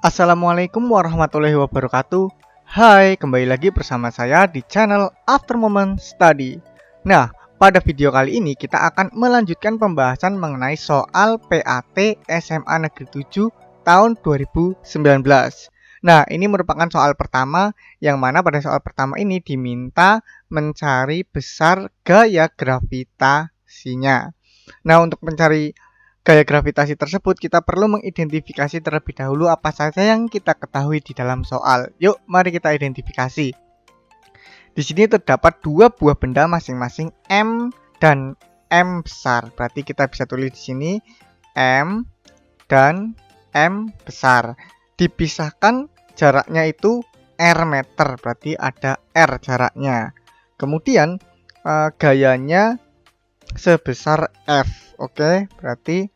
Assalamualaikum warahmatullahi wabarakatuh. Hai, kembali lagi bersama saya di channel After Moment Study. Nah, pada video kali ini kita akan melanjutkan pembahasan mengenai soal PAT SMA Negeri 7 tahun 2019. Nah, ini merupakan soal pertama yang mana pada soal pertama ini diminta mencari besar gaya gravitasinya. Nah, untuk mencari gaya gravitasi tersebut, kita perlu mengidentifikasi terlebih dahulu apa saja yang kita ketahui di dalam soal. Yuk, mari kita identifikasi. Di sini terdapat dua buah benda masing-masing M dan M besar. Berarti kita bisa tulis di sini M dan M besar. Dipisahkan jaraknya itu R meter, berarti ada R jaraknya. Kemudian gayanya sebesar F. Oke, berarti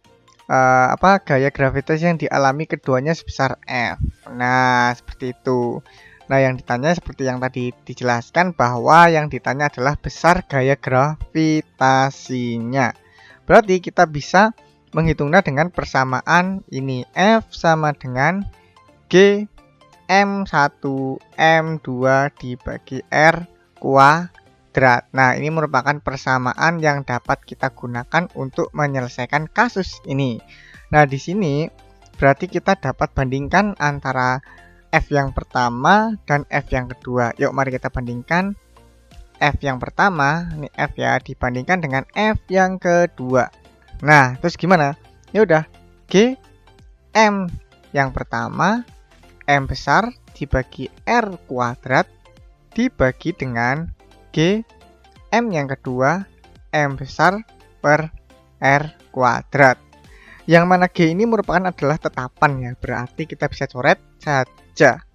gaya gravitasi yang dialami keduanya sebesar F. Nah, seperti itu. Nah, yang ditanya seperti yang tadi dijelaskan bahwa yang ditanya adalah besar gaya gravitasinya. Berarti kita bisa menghitungnya dengan persamaan ini. F sama dengan G M1 M2 dibagi R kuadrat. Nah, ini merupakan persamaan yang dapat kita gunakan untuk menyelesaikan kasus ini. Nah, di sini berarti kita dapat bandingkan antara F yang pertama dan F yang kedua. Yuk, mari kita bandingkan F yang pertama, ini F ya, dibandingkan dengan F yang kedua. Nah, terus gimana? Ya udah, G M yang pertama M besar dibagi R kuadrat dibagi dengan G M yang kedua M besar per R kuadrat. Yang mana G ini merupakan adalah tetapan ya, berarti kita bisa coret saja.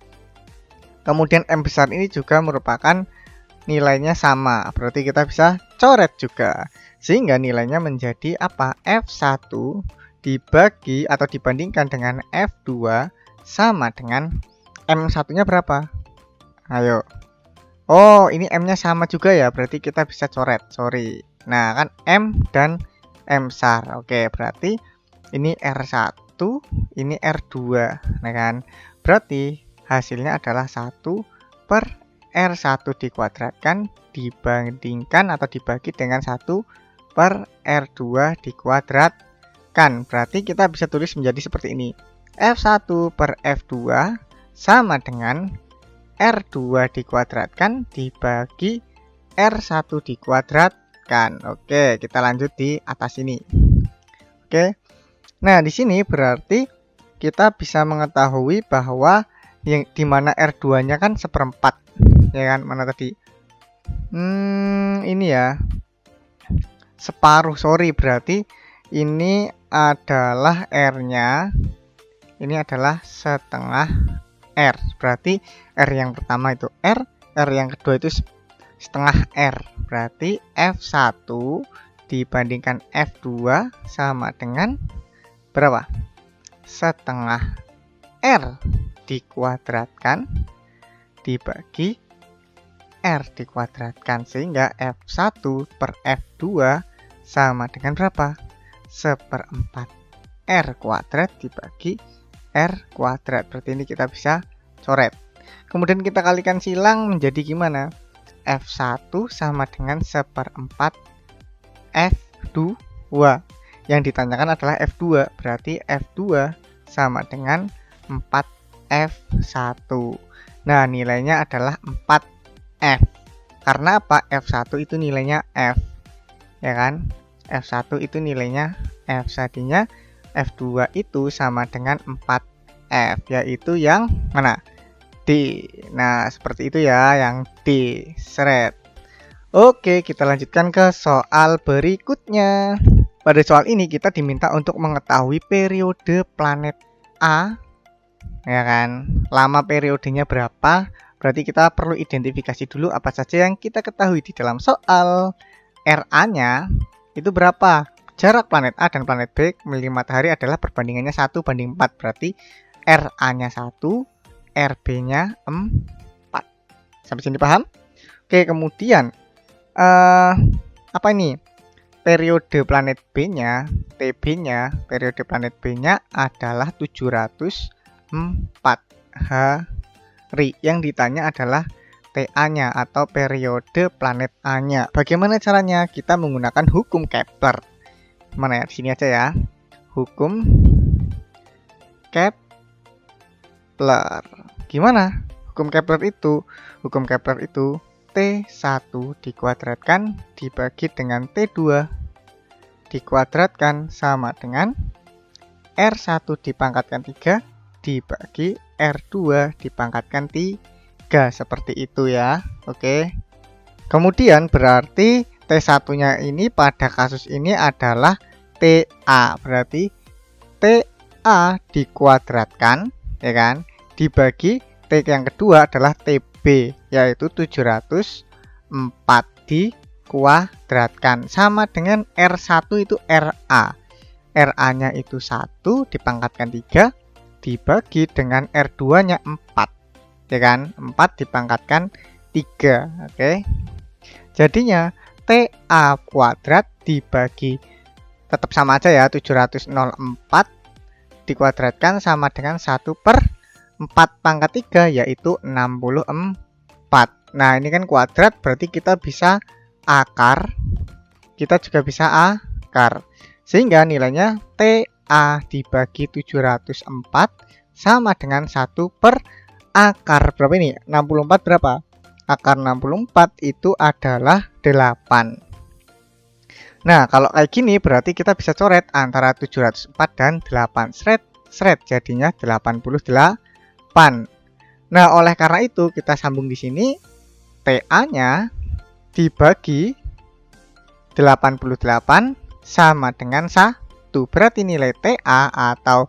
Kemudian M besar ini juga merupakan nilainya sama, berarti kita bisa coret juga. Sehingga nilainya menjadi apa? F1 dibagi atau dibandingkan dengan F2 sama dengan M1-nya berapa? Ayo. Oh, ini M-nya sama juga ya, berarti kita bisa coret, sorry. Nah, kan M dan M besar. Oke, berarti ini R1, ini R2. Nah kan, berarti hasilnya adalah 1 per R1 dikuadratkan dibandingkan atau dibagi dengan 1 per R2 dikuadratkan. Berarti kita bisa tulis menjadi seperti ini. F1 per F2 sama dengan R2 dikuadratkan dibagi R1 dikuadratkan. Oke, kita lanjut di atas ini. Oke. Nah, di sini berarti kita bisa mengetahui bahwa yang dimana R2-nya kan seperempat. Ya kan, mana tadi? Ini ya. Separuh, sorry, berarti ini adalah R-nya. Ini adalah setengah R. Berarti R yang pertama itu R yang kedua itu setengah R. Berarti F1 dibandingkan F2 sama dengan berapa? Setengah R dikuadratkan dibagi R dikuadratkan, sehingga F1 per F2 sama dengan berapa? Seperempat R kuadrat dibagi R kuadrat. Berarti ini kita bisa coret. Kemudian kita kalikan silang menjadi gimana? F1 sama dengan seperempat F2. Yang ditanyakan adalah F2. Berarti F2 sama dengan 4F1. Nah, nilainya adalah 4F. Karena apa? F1 itu nilainya F. Ya kan? F1 itu nilainya F. Jadinya F2 itu sama dengan 4F, yaitu yang mana? D. Nah, seperti itu ya, yang D. Seret. Oke, kita lanjutkan ke soal berikutnya. Pada soal ini kita diminta untuk mengetahui periode planet A. Ya kan? Lama periodenya berapa? Berarti kita perlu identifikasi dulu apa saja yang kita ketahui di dalam soal. RA-nya itu berapa? Jarak planet A dan planet B memiliki matahari adalah perbandingannya 1 banding 4. Berarti RA-nya 1, RB-nya 4. Sampai sini paham? Oke, kemudian apa ini? Periode planet B-nya, TB-nya, periode planet B-nya adalah 700 hari. Yang ditanya adalah TA-nya atau periode planet A-nya. Bagaimana caranya? Kita menggunakan hukum Kepler. Mana ya? Di sini aja ya. Hukum Kepler. Gimana? Hukum Kepler itu T1 dikuadratkan dibagi dengan T2 dikuadratkan sama dengan R1 dipangkatkan 3 dibagi R2 dipangkatkan 3. Seperti itu ya. Oke. Kemudian berarti T1-nya ini pada kasus ini adalah TA. Berarti TA dikuadratkan, ya kan, dibagi T yang kedua adalah TB, yaitu 704 dikuadratkan sama dengan R1 itu RA. RA-nya itu 1 dipangkatkan 3 dibagi dengan R2-nya 4. Ya kan? 4 dipangkatkan 3. Oke. Jadinya TA kuadrat dibagi tetap sama aja ya, 704 dikuadratkan sama dengan 1/4 pangkat 3 yaitu 64. Nah, ini kan kuadrat berarti kita bisa akar. Kita juga bisa akar. Sehingga nilainya TA dibagi 704 sama dengan 1 per akar berapa ini? 64 berapa? Akar 64 itu adalah 8. Nah, kalau kayak gini berarti kita bisa coret antara 704 dan 8. Sret jadinya 88. Nah, oleh karena itu kita sambung di sini TA-nya dibagi 88 sama dengan 1. Berarti nilai TA atau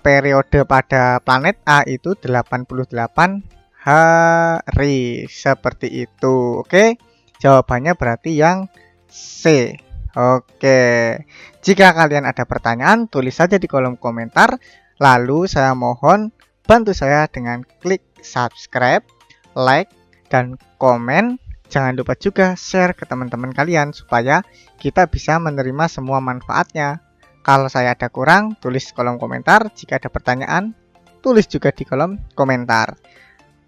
periode pada planet A itu 88 hari. Seperti itu. Oke. Jawabannya berarti yang C. Oke. Jika kalian ada pertanyaan, tulis saja di kolom komentar. Lalu saya mohon bantu saya dengan klik subscribe, like, dan komen. Jangan lupa juga share ke teman-teman kalian supaya kita bisa menerima semua manfaatnya. Kalau saya ada kurang, tulis kolom komentar. Jika ada pertanyaan, tulis juga di kolom komentar.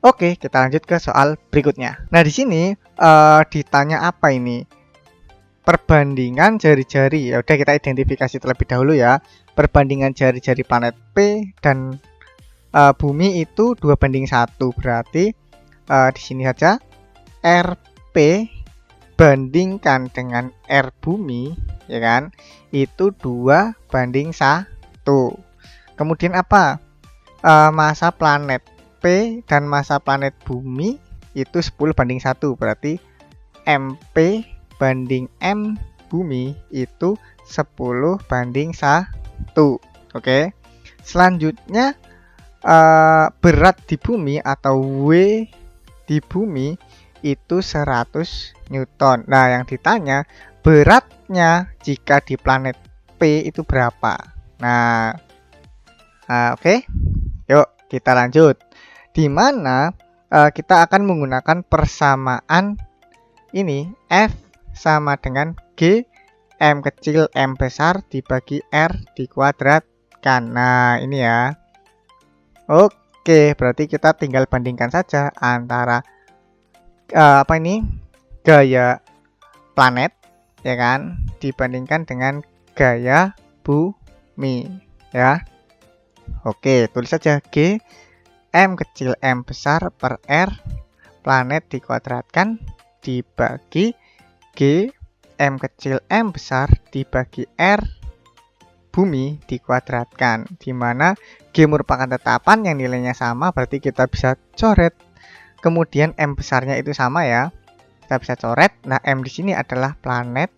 Oke, kita lanjut ke soal berikutnya. Nah, di sini ditanya apa ini? Perbandingan jari-jari. Ya udah, kita identifikasi terlebih dahulu ya. Perbandingan jari-jari planet P dan bumi itu 2:1. Berarti di sini saja RP bandingkan dengan R bumi, ya kan? Itu 2:1. Kemudian apa? Masa planet P dan masa planet bumi itu 10:1. Berarti MP banding M bumi itu 10:1. Oke. Selanjutnya berat di bumi atau W di bumi itu 100 Newton. Nah, yang ditanya beratnya jika di planet P itu berapa? Nah, oke. Yuk, kita lanjut. Di mana kita akan menggunakan persamaan ini F sama dengan G M kecil M besar dibagi R dikuadratkan. Nah, ini ya. Oke, berarti kita tinggal bandingkan saja antara gaya planet, ya kan, dibandingkan dengan gaya bumi, ya. Oke, tulis saja G M kecil M besar per R planet dikuadratkan dibagi G M kecil M besar dibagi R bumi dikuadratkan, dimana G merupakan tetapan yang nilainya sama, berarti kita bisa coret. Kemudian M besarnya itu sama ya, kita bisa coret. Nah, M di sini adalah planet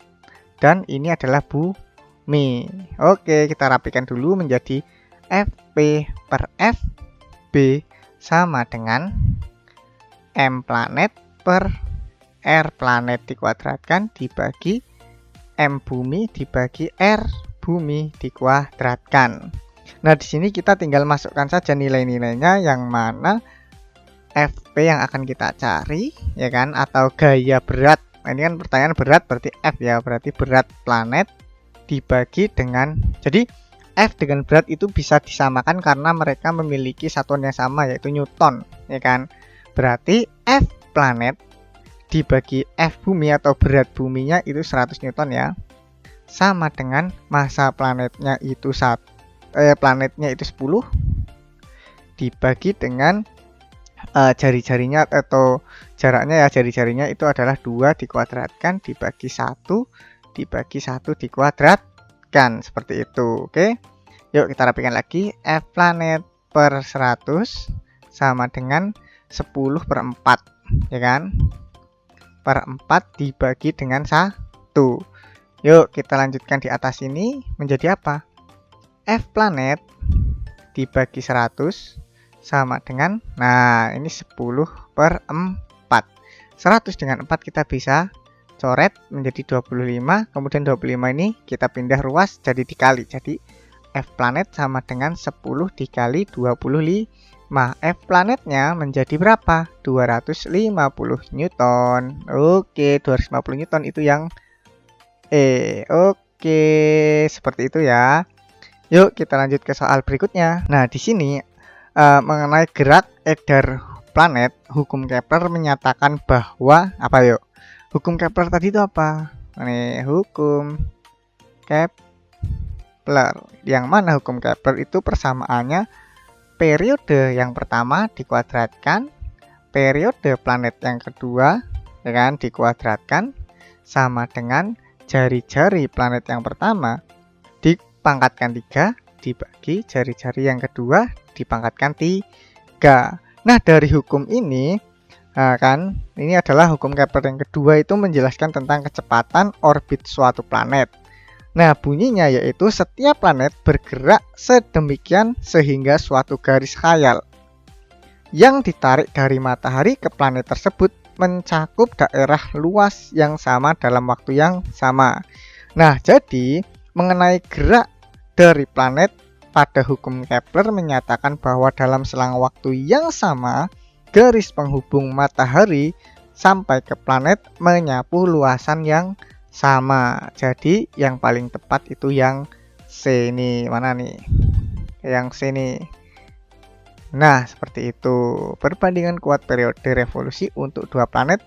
dan ini adalah bumi. Oke, kita rapikan dulu menjadi FP per FB sama dengan M planet per R planet dikuadratkan dibagi M bumi dibagi R bumi dikuadratkan. Nah, di sini kita tinggal masukkan saja nilai-nilainya, yang mana FP yang akan kita cari, ya kan, atau gaya berat. Nah, ini kan pertanyaan berat berarti F ya, berarti berat planet dibagi dengan, jadi F dengan berat itu bisa disamakan karena mereka memiliki satuan yang sama, yaitu Newton, ya kan? Berarti F planet dibagi F bumi atau berat buminya itu 100 Newton ya, sama dengan massa planetnya itu planetnya itu 10 dibagi dengan jari-jarinya atau jaraknya ya, jari-jarinya itu adalah 2 dikuadratkan dibagi 1 dibagi 1 dikuadratkan, seperti itu. Oke, yuk kita rapikan lagi. F planet per 100 sama dengan 10/4, ya kan, per 4 dibagi dengan 1. Yuk kita lanjutkan di atas ini menjadi apa? F planet dibagi 100 sama dengan, nah ini 10/4. 100 dengan 4 kita bisa coret menjadi 25, kemudian 25 ini kita pindah ruas jadi dikali. Jadi F planet sama dengan 10 dikali 25. F planetnya menjadi berapa? 250 Newton. Oke, 250 Newton itu yang Oke, seperti itu ya. Yuk kita lanjut ke soal berikutnya. Nah, di sini mengenai gerak edar planet, hukum Kepler menyatakan bahwa apa yuk? Hukum Kepler tadi itu apa? Nih, hukum Kepler. Yang mana hukum Kepler itu persamaannya periode yang pertama dikuadratkan, periode planet yang kedua, ya kan, dikuadratkan sama dengan jari-jari planet yang pertama dipangkatkan 3 dibagi jari-jari yang kedua dipangkatkan 3. Nah, dari hukum ini kan ini adalah hukum Kepler yang kedua, itu menjelaskan tentang kecepatan orbit suatu planet. Nah, bunyinya yaitu setiap planet bergerak sedemikian sehingga suatu garis khayal yang ditarik dari matahari ke planet tersebut mencakup daerah luas yang sama dalam waktu yang sama. Nah, jadi mengenai gerak dari planet, pada hukum Kepler menyatakan bahwa dalam selang waktu yang sama, garis penghubung matahari sampai ke planet menyapu luasan yang sama. Jadi yang paling tepat itu yang C ini. Mana nih? Yang C ini. Nah, seperti itu. Perbandingan kuat periode revolusi untuk dua planet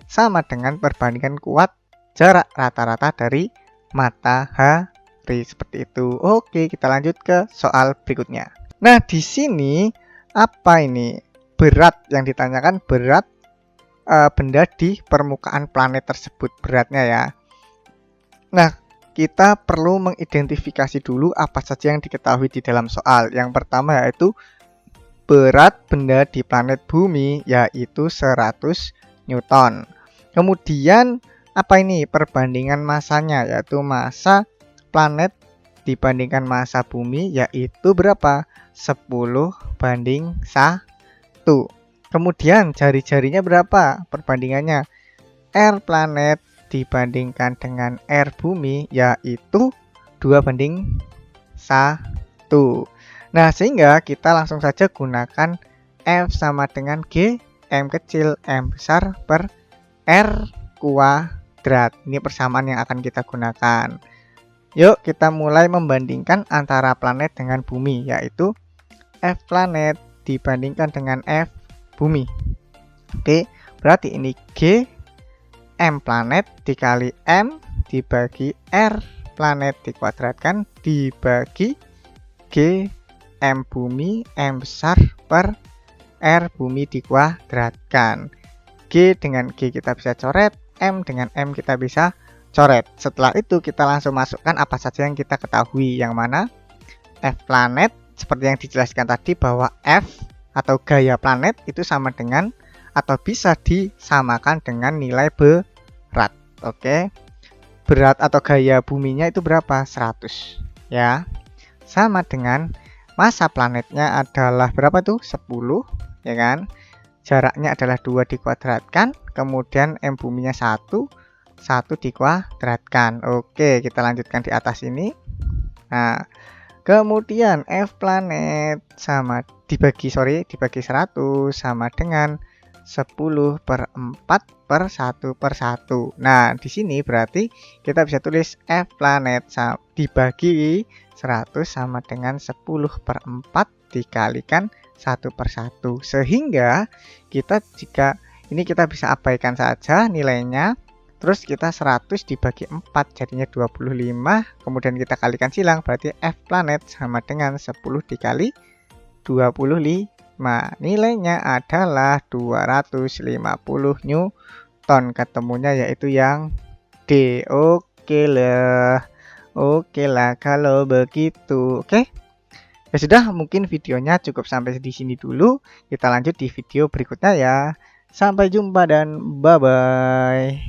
sama dengan perbandingan kuat jarak rata-rata dari matahari. Seperti itu. Oke, kita lanjut ke soal berikutnya. Nah, di sini apa ini? Berat yang ditanyakan, berat benda di permukaan planet tersebut, beratnya ya. Nah, kita perlu mengidentifikasi dulu apa saja yang diketahui di dalam soal. Yang pertama yaitu berat benda di planet bumi yaitu 100 Newton. Kemudian apa ini? Perbandingan masanya, yaitu massa planet dibandingkan massa bumi yaitu berapa? 10/1. Kemudian jari-jarinya berapa perbandingannya? R planet dibandingkan dengan R bumi yaitu 2/1. Nah, sehingga kita langsung saja gunakan F sama dengan G, M kecil, M besar per R kuadrat. Ini persamaan yang akan kita gunakan. Yuk kita mulai membandingkan antara planet dengan bumi, yaitu F planet dibandingkan dengan F bumi. Oke, berarti ini G M planet dikali M dibagi R planet dikuadratkan dibagi G M bumi M besar per R bumi dikuadratkan. G dengan G kita bisa coret, M dengan M kita bisa coret. Setelah itu kita langsung masukkan apa saja yang kita ketahui, yang mana F planet seperti yang dijelaskan tadi bahwa F atau gaya planet itu sama dengan atau bisa disamakan dengan nilai berat. Oke. Berat atau gaya buminya itu berapa? 100 ya. Sama dengan massa planetnya adalah berapa tuh? 10 ya kan. Jaraknya adalah 2 dikuadratkan, kemudian M buminya 1 dikuadratkan. Oke, kita lanjutkan di atas ini. Nah, kemudian F planet sama dibagi 100 sama dengan 10/4/1/1. Nah, di sini berarti kita bisa tulis F planet dibagi 100 sama dengan 10/4 dikalikan 1/1. Sehingga kita jika ini kita bisa abaikan saja nilainya. Terus kita 100 dibagi 4 jadinya 25. Kemudian kita kalikan silang berarti F planet sama dengan 10 dikali 25. Nilainya adalah 250 Newton. Ketemunya yaitu yang D. Oke lah kalau begitu. Oke. Ya sudah, mungkin videonya cukup sampai di sini dulu. Kita lanjut di video berikutnya ya. Sampai jumpa dan bye-bye.